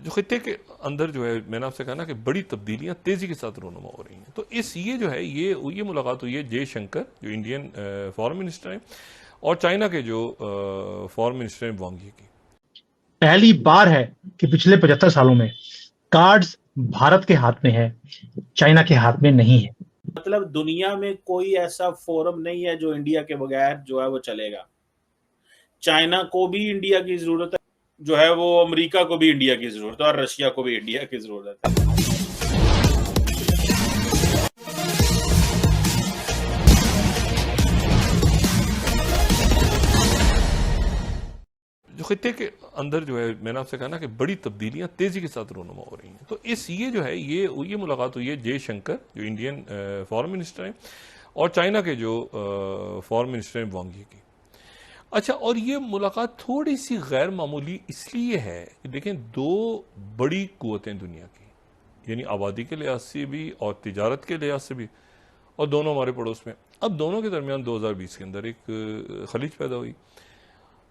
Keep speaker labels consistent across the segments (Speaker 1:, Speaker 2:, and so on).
Speaker 1: जो खित्ते के अंदर जो है, मैंने आपसे कहा ना कि बड़ी तब्दीलियां तेजी के साथ रोनुमा हो रही हैं। तो ये जो है ये मुलाकात हुई है जयशंकर जो इंडियन फॉरेन मिनिस्टर हैं और चाइना के जो फॉरेन मिनिस्टर हैं वांग यी की।
Speaker 2: पहली बार है कि पिछले 75 सालों में कार्ड्स भारत के हाथ में है, चाइना के हाथ में नहीं है।
Speaker 3: मतलब दुनिया में कोई ऐसा फोरम नहीं है जो इंडिया के बगैर जो है वो चलेगा। चाइना को भी इंडिया की जरूरत है, जो है वो अमेरिका को भी इंडिया की जरूरत है और रशिया को भी इंडिया की जरूरत है।
Speaker 1: जो खित्ते के अंदर जो है, मैंने आपसे कहा ना कि बड़ी तब्दीलियां तेजी के साथ रोनुमा हो रही हैं। तो ये जो है ये मुलाकात हुई है जयशंकर जो इंडियन फॉरेन मिनिस्टर हैं और चाइना के जो फॉरेन मिनिस्टर हैं वांग यी की। अच्छा, और ये मुलाकात थोड़ी सी गैर मामूली इसलिए है कि देखें, दो बड़ी कुव्वतें दुनिया की, यानी आबादी के लिहाज से भी और तिजारत के लिहाज से भी, और दोनों हमारे पड़ोस में। अब दोनों के दरमियान 2020 के अंदर एक खलीज पैदा हुई,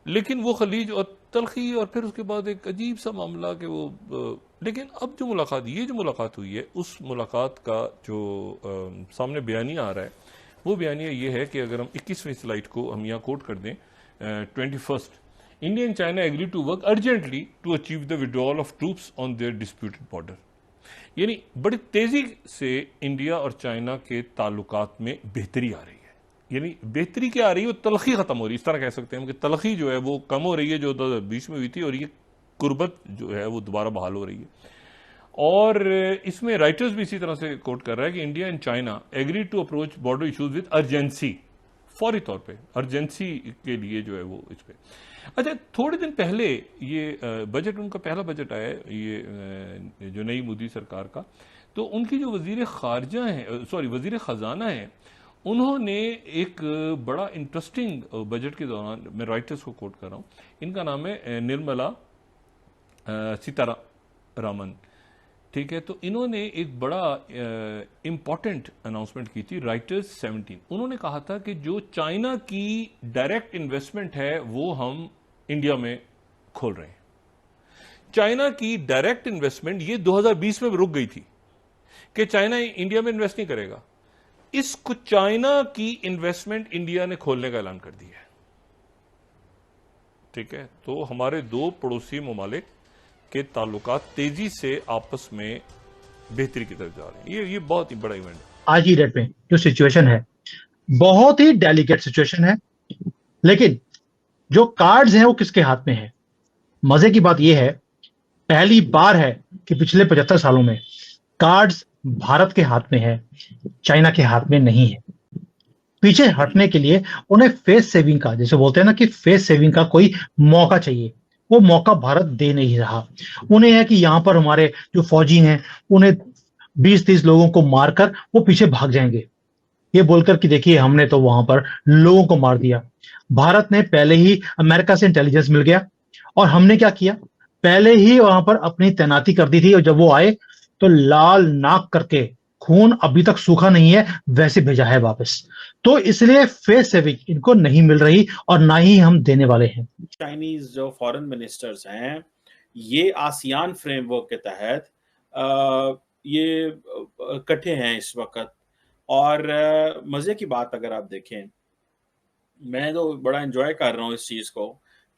Speaker 1: लेकिन वो खलीज और तलखी और फिर उसके बाद एक अजीब सा मामला कि वो लेकिन अब जो मुलाकात हुई है, उस मुलाकात का जो सामने बयानिया आ रहा है, वो बयानिया ये है कि अगर हम 21वीं स्लाइड को हम यहाँ कोट कर दें, 21st, India and China agree to work urgently to achieve the withdrawal of troops on their disputed border. यानी बड़ी तेजी से इंडिया और चाइना के ताल्लुकात में बेहतरी आ रही है। यानी बेहतरी क्या आ रही है, वो तलखी खत्म हो रही है, इस तरह कह सकते हैं कि तलखी जो है वो कम हो रही है जो 2020 में हुई थी, और ये कुर्बत जो है वो दोबारा बहाल हो रही है। और इसमें राइटर्स भी इसी तरह से कोट कर रहा है कि India and China agree to approach border issues with urgency, फौरी तौर पे अर्जेंसी के लिए जो है वो इस पे। अच्छा, थोड़े दिन पहले ये बजट, उनका पहला बजट आया है ये जो नई मोदी सरकार का, तो उनकी जो वजीर खारजा है, सॉरी वजीर खजाना है, उन्होंने एक बड़ा इंटरेस्टिंग बजट के दौरान, मैं राइटर्स को कोट कर रहा हूँ, इनका नाम है निर्मला सीतारामन, ठीक है। तो इन्होंने एक बड़ा इंपॉर्टेंट अनाउंसमेंट की थी, राइटर्स 17। उन्होंने कहा था कि जो चाइना की डायरेक्ट इन्वेस्टमेंट है वो हम इंडिया में खोल रहे हैं। चाइना की डायरेक्ट इन्वेस्टमेंट ये 2020 में रुक गई थी कि चाइना इंडिया में इन्वेस्ट नहीं करेगा। इसको चाइना की इन्वेस्टमेंट इंडिया ने खोलने का ऐलान कर दिया है, ठीक है। तो हमारे दो पड़ोसी ममालिक के ताल्लुकात तेजी से आपस में बेहतरी की तरफ जा रहे हैं। ये बहुत ही बड़ा इवेंट है।
Speaker 2: आज ही डेट में जो सिचुएशन है बहुत ही डेलिकेट सिचुएशन है, लेकिन जो कार्ड्स हैं वो किसके हाथ में है। मजे की बात यह है, पहली बार है कि पिछले 75 सालों में कार्ड्स भारत के हाथ में है, चाइना के हाथ में नहीं है। पीछे हटने के लिए उन्हें फेस सेविंग का, जैसे बोलते हैं ना कि फेस सेविंग का कोई मौका चाहिए, वो मौका भारत दे नहीं रहा। उन्हें है कि यहां पर हमारे जो फौजी हैं उन्हें 20-30 लोगों को मारकर वो पीछे भाग जाएंगे, ये बोलकर कि देखिए हमने तो वहां पर लोगों को मार दिया। भारत ने पहले ही, अमेरिका से इंटेलिजेंस मिल गया और हमने क्या किया, पहले ही वहां पर अपनी तैनाती कर दी थी, और जब वो आए तो लाल नाक करके, खून अभी तक सूखा नहीं है वैसे भेजा है वापस। तो इसलिए फेस सेविंग इनको नहीं मिल रही और ना ही हम देने वाले हैं।
Speaker 3: चाइनीज जो फॉरेन मिनिस्टर्स हैं, ये आसियान फ्रेमवर्क के तहत ये इकट्ठे हैं इस वक्त। और मजे की बात अगर आप देखें, मैं तो बड़ा एंजॉय कर रहा हूँ इस चीज को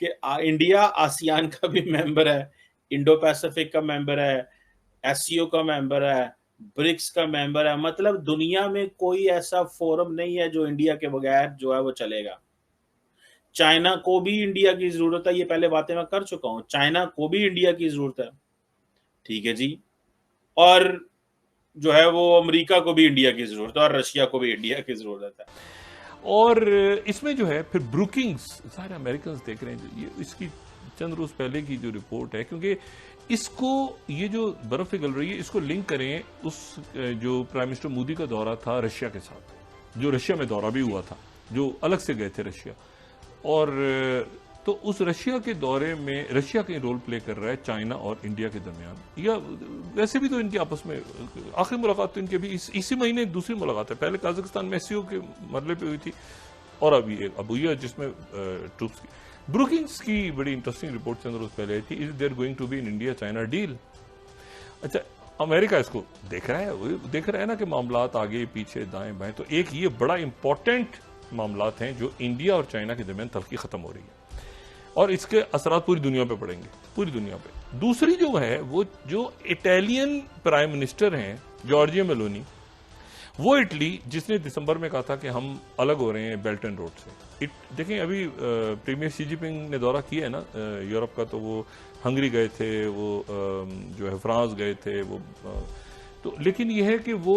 Speaker 3: कि इंडिया आसियान का भी मेंबर है, इंडो पैसिफिक का मेंबर है, एससीओ का मेंबर है, ब्रिक्स का मेंबर है। मतलब दुनिया में कोई ऐसा फोरम नहीं है जो इंडिया के बगैर जो है वो चलेगा। चाइना को भी इंडिया की जरूरत है, ये पहले बातें मैं कर चुका हूं, चाइना को भी इंडिया की जरूरत है, ठीक है जी। और जो है वो अमेरिका को भी इंडिया की जरूरत है और रशिया को भी इंडिया की जरूरत है।
Speaker 1: और इसमें जो है फिर ब्रुकिंग्स, सारे अमेरिकन देख रहे हैं, ये इसकी चंद रोज पहले की जो रिपोर्ट है, क्योंकि इसको, ये जो बर्फ पिघल रही है, इसको लिंक करें उस जो प्राइम मिनिस्टर मोदी का दौरा था रशिया के साथ, जो रशिया में दौरा भी हुआ था, जो अलग से गए थे रशिया। और तो उस रशिया के दौरे में रशिया का रोल प्ले कर रहा है चाइना और इंडिया के दरमियान, या वैसे भी तो इनकी आपस में आखिरी मुलाकात तो इनके भी इसी महीने दूसरी मुलाकात है। पहले काजाकिस्तान में एससीओ के मरले पे हुई थी और अभी एक अब हुई है जिसमें ट्रूप्स की। ब्रुकिंग्स की बड़ी इंटरेस्टिंग रिपोर्ट चंद रोज पहले आई थी, is there going to be in India China deal. अच्छा, अमेरिका इसको देख रहा है ना कि मामलात आगे पीछे दाएं बाएं। तो एक ये बड़ा इंपॉर्टेंट मामलात हैं जो इंडिया और चाइना के दरमियान तल्खी खत्म हो रही है और इसके असरात पूरी दुनिया पे पड़ेंगे, पूरी दुनिया पे। दूसरी जो है वो जो इटालियन प्राइम मिनिस्टर हैं जॉर्जिया मेलोनी, वो इटली जिसने दिसंबर में कहा था कि हम अलग हो रहे हैं बेल्ट एंड रोड से। देखें अभी प्रीमियर शी जिनपिंग ने दौरा किया है ना यूरोप का, तो वो हंगरी गए थे, वो जो है फ्रांस गए थे, वो तो लेकिन यह है कि वो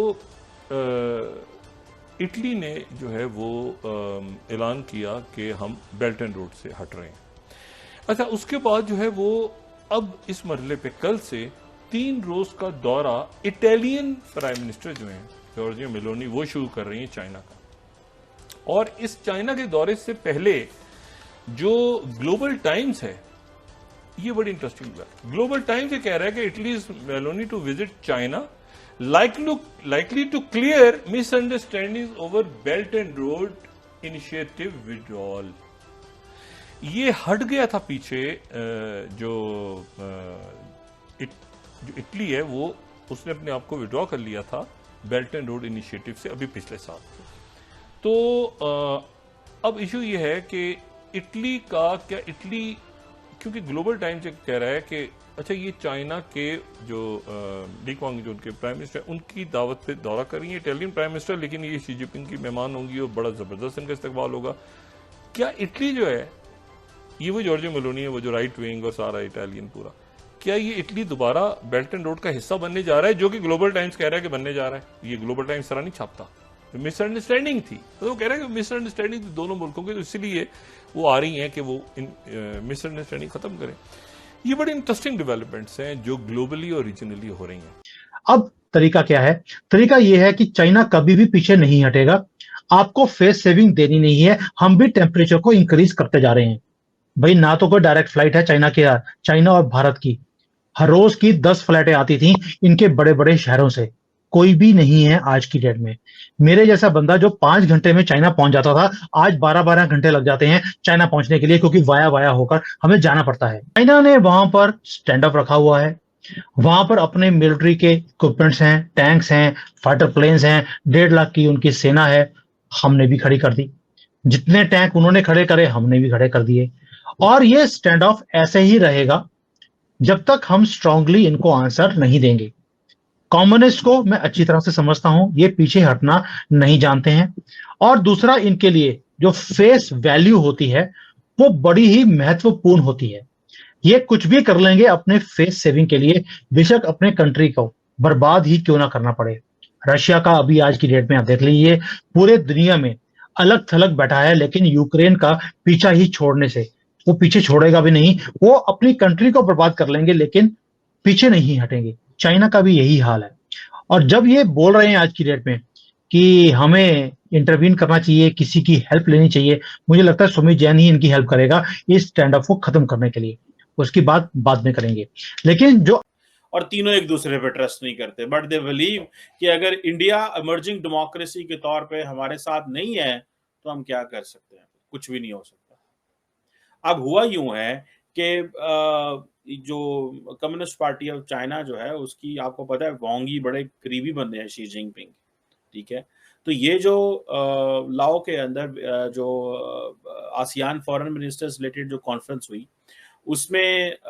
Speaker 1: इटली ने जो है वो ऐलान किया कि हम बेल्ट एंड रोड से हट रहे हैं। अच्छा, उसके बाद जो है वो अब इस मरहले पे कल से 3 रोज का दौरा इटालियन प्राइम मिनिस्टर जो हैं जॉर्जिया मेलोनी वो शुरू कर रही हैं चाइना का। और इस चाइना के दौरे से पहले जो ग्लोबल टाइम्स है, ये बड़ी इंटरेस्टिंग बात, ग्लोबल टाइम्स ये कह रहा है कि Italy is Meloni to visit China likely to clear misunderstandings over Belt and Road Initiative withdrawal। ये हट गया था पीछे जो इटली है वो उसने अपने आप को विड्रॉ कर लिया था बेल्ट एंड रोड इनिशिएटिव से अभी पिछले साल। तो अब इशू ये है कि इटली का क्या, इटली क्योंकि ग्लोबल टाइम्स कह रहा है कि अच्छा ये चाइना के जो ली क्वांग जो उनके प्राइम मिनिस्टर उनकी दावत पे दौरा कर रही है इटालियन प्राइम मिनिस्टर, लेकिन ये शी जिनपिंग की मेहमान होंगी और बड़ा जबरदस्त इनका इस्तकबाल होगा। क्या इटली जो है ये वो जॉर्जिया मेलोनी है, वो जो राइट विंग और सारा इटालियन पूरा, क्या ये इटली दोबारा बेल्ट एंड रोड का हिस्सा बनने जा रहा है, जो कि ग्लोबल टाइम्स कह रहा है कि बनने जा रहा है। ये ग्लोबल टाइम्स तरह नहीं छापता, मिसअंडरस्टैंडिंग थी, तो वो कह रहा है कि मिसअंडरस्टैंडिंग थी दोनों मुल्कों की, तो इसलिए वो आ रही हैं कि वो मिसअंडरस्टैंडिंग खत्म करें। ये बड़े इंटरेस्टिंग डेवलपमेंट्स हैं जो ग्लोबली और रीजनली हो रही हैं।
Speaker 2: अब तरीका क्या है? तरीका यह है कि चाइना कभी भी पीछे नहीं हटेगा, आपको फेस सेविंग देनी नहीं है, हम भी टेम्परेचर को इंक्रीज करते जा रहे हैं। भाई ना तो कोई डायरेक्ट फ्लाइट है चाइना और भारत की, हर रोज की 10 फ्लाइटें आती थी इनके बड़े बड़े शहरों से, कोई भी नहीं है आज की डेट में। मेरे जैसा बंदा जो 5 घंटे में चाइना पहुंच जाता था, आज 12-12 घंटे लग जाते हैं चाइना पहुंचने के लिए, क्योंकि वाया होकर हमें जाना पड़ता है। चाइना ने वहां पर स्टैंड अप रखा हुआ है, वहां पर अपने मिलिट्री के इक्विपमेंट्स हैं, टैंक्स हैं, फाइटर प्लेन्स हैं, 1.5 लाख की उनकी सेना है, हमने भी खड़ी कर दी। जितने टैंक उन्होंने खड़े करे हमने भी खड़े कर दिए। और ये स्टैंड ऑफ ऐसे ही रहेगा जब तक हम स्ट्रांगली इनको आंसर नहीं देंगे। कम्युनिस्ट को मैं अच्छी तरह से समझता हूं, ये पीछे हटना नहीं जानते हैं। और दूसरा, इनके लिए जो फेस वैल्यू होती है वो बड़ी ही महत्वपूर्ण होती है। ये कुछ भी कर लेंगे अपने फेस सेविंग के लिए, बेशक अपने कंट्री को बर्बाद ही क्यों ना करना पड़े। रशिया का अभी आज की डेट में आप देख लीजिए, पूरे दुनिया में अलग थलग बैठा है, लेकिन यूक्रेन का पीछा ही छोड़ने से वो पीछे छोड़ेगा भी नहीं। वो अपनी कंट्री को बर्बाद कर लेंगे लेकिन पीछे नहीं हटेंगे। चाइना का भी यही हाल है। और जब ये बोल रहे हैं आज की डेट में कि हमें इंटरवीन करना चाहिए, किसी की हेल्प लेनी चाहिए, मुझे लगता है सुमित जैन ही इनकी हेल्प करेगा इस स्टैंड अप को खत्म करने के लिए, उसकी बात बाद में करेंगे। लेकिन जो
Speaker 3: और तीनों एक दूसरे पे ट्रस्ट नहीं करते, बट दे बिलीव कि अगर इंडिया इमर्जिंग डेमोक्रेसी के तौर पे हमारे साथ नहीं है तो हम क्या कर सकते हैं, कुछ भी नहीं हो सकता। अब हुआ यूं है कि जो कम्युनिस्ट पार्टी ऑफ चाइना जो है उसकी आपको पता है वांगी बड़े करीबी बंदे हैं शी जिनपिंग, ठीक है। तो ये जो लाओ के अंदर जो आसियान फॉरेन मिनिस्टर्स रिलेटेड जो कॉन्फ्रेंस हुई उसमें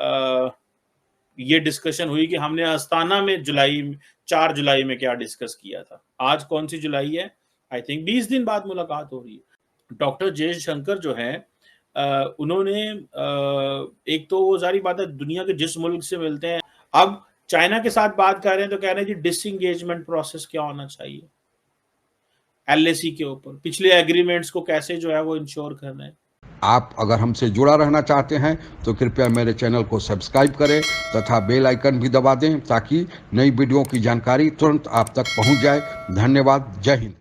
Speaker 3: ये डिस्कशन हुई कि हमने अस्ताना में 4 जुलाई में क्या डिस्कस किया था। आज कौन सी जुलाई है? आई थिंक 20 दिन बाद मुलाकात हो रही है। डॉक्टर जयशंकर जो है उन्होंने एक तो वो सारी बात है दुनिया के जिस मुल्क से मिलते हैं, अब चाइना के साथ बात कर रहे हैं तो कह रहे हैं जी डिसएंगेजमेंट प्रोसेस क्या होना चाहिए एलएसी के ऊपर, पिछले एग्रीमेंट्स को कैसे जो है वो इंश्योर करना है।
Speaker 4: आप अगर हमसे जुड़ा रहना चाहते हैं तो कृपया मेरे चैनल को सब्सक्राइब करें तथा बेल आइकन भी दबा दें ताकि नई वीडियो की जानकारी तुरंत आप तक पहुंच जाए। धन्यवाद। जय हिंद।